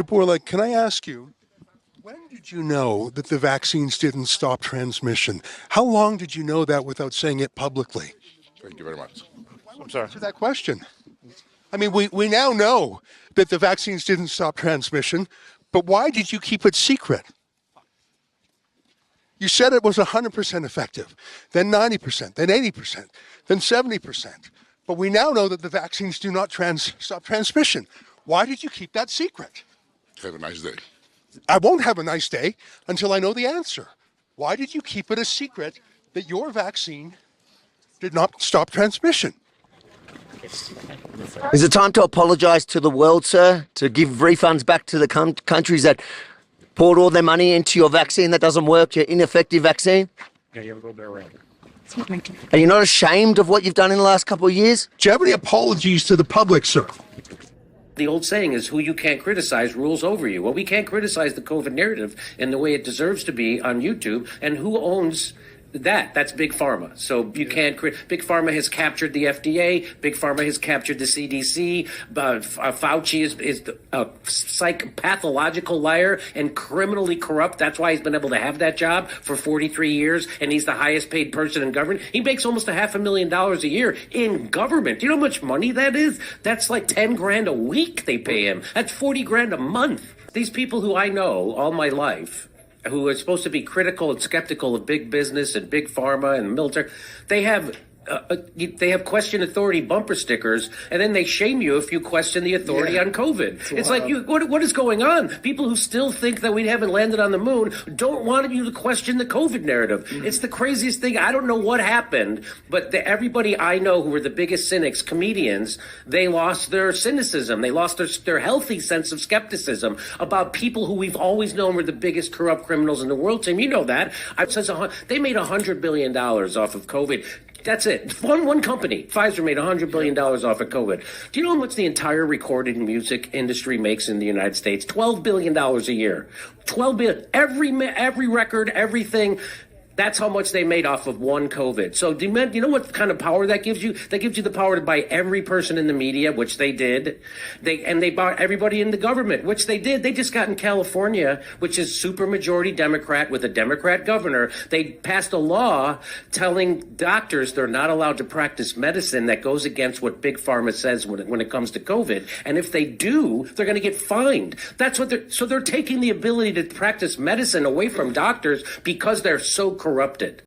Bourla, can I ask you, when did you know that the vaccines didn't stop transmission? How long did you know that without saying it publicly? Thank you very much. I'm sorry. Answer that question. I mean, we now know that the vaccines didn't stop transmission, but why did you keep it secret? You said it was 100% effective, then 90%, then 80%, then 70%. But we now know that the vaccines do not stop transmission. Why did you keep that secret? Have a nice day. I won't have a nice day until I know the answer. Why did you keep it a secret that your vaccine did not stop transmission? Is it time to apologise to the world, sir? To give refunds back to the countries that poured all their money into your vaccine that doesn't work, your ineffective vaccine? Yeah, you have a little bit around. Are you not ashamed of what you've done in the last couple of years? Do you have any apologies to the public, sir? The old saying is, who you can't criticize rules over you. Well, we can't criticize the COVID narrative in the way it deserves to be on YouTube. And who owns that? That's Big Pharma. So you can't. Big Pharma has captured the FDA. Big Pharma has captured the CDC. Fauci is a pathological liar and criminally corrupt. That's why he's been able to have that job for 43 years, and he's the highest paid person in government. He makes almost $500,000 a year in government. Do you know how much money that is? That's like 10 grand a week they pay him. That's 40 grand a month. These people who I know all my life, who are supposed to be critical and skeptical of big business and big pharma and military, they have question authority bumper stickers, and then they shame you if you question the authority on COVID. It's like, what is going on? People who still think that we haven't landed on the moon don't want you to question the COVID narrative. It's the craziest thing. I don't know what happened, but everybody I know who were the biggest cynics, comedians, they lost their cynicism. They lost their healthy sense of skepticism about people who we've always known were the biggest corrupt criminals in the world. Tim, you know that. They made $100 billion off of COVID. That's it. One company, Pfizer, made $100 billion off of COVID. Do you know how much the entire recorded music industry makes in the United States? $12 billion a year. $12 billion. Every record, everything. That's how much they made off of one COVID. So do you know what kind of power that gives you? That gives you the power to buy every person in the media, which they did. They bought everybody in the government, which they did. They just got in California, which is super majority Democrat with a Democrat governor. They passed a law telling doctors they're not allowed to practice medicine that goes against what Big Pharma says when it comes to COVID. And if they do, they're going to get fined. So they're taking the ability to practice medicine away from doctors because they're so corrupted.